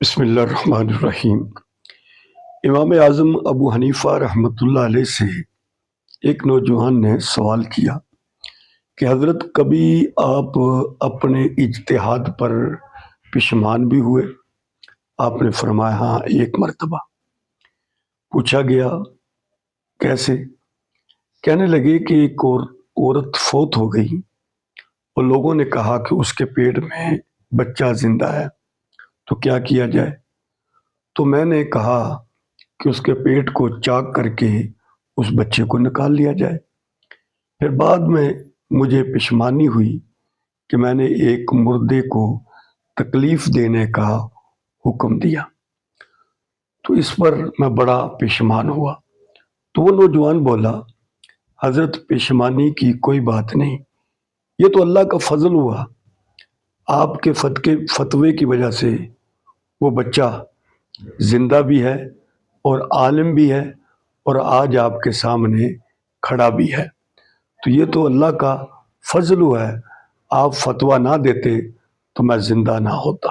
بسم اللہ الرحمن الرحیم۔ امام اعظم ابو حنیفہ رحمۃ اللہ علیہ سے ایک نوجوان نے سوال کیا کہ حضرت کبھی آپ اپنے اجتہاد پر پشیمان بھی ہوئے؟ آپ نے فرمایا ہاں، ایک مرتبہ۔ پوچھا گیا کیسے؟ کہنے لگے کہ ایک عورت فوت ہو گئی اور لوگوں نے کہا کہ اس کے پیٹ میں بچہ زندہ ہے، تو کیا کیا جائے؟ تو میں نے کہا کہ اس کے پیٹ کو چاک کر کے اس بچے کو نکال لیا جائے۔ پھر بعد میں مجھے پشیمانی ہوئی کہ میں نے ایک مردے کو تکلیف دینے کا حکم دیا، تو اس پر میں بڑا پشیمان ہوا۔ تو وہ نوجوان بولا، حضرت پشیمانی کی کوئی بات نہیں، یہ تو اللہ کا فضل ہوا، آپ کے فتوے کی وجہ سے وہ بچہ زندہ بھی ہے اور عالم بھی ہے اور آج آپ کے سامنے کھڑا بھی ہے، تو یہ تو اللہ کا فضل ہوا ہے، آپ فتویٰ نہ دیتے تو میں زندہ نہ ہوتا۔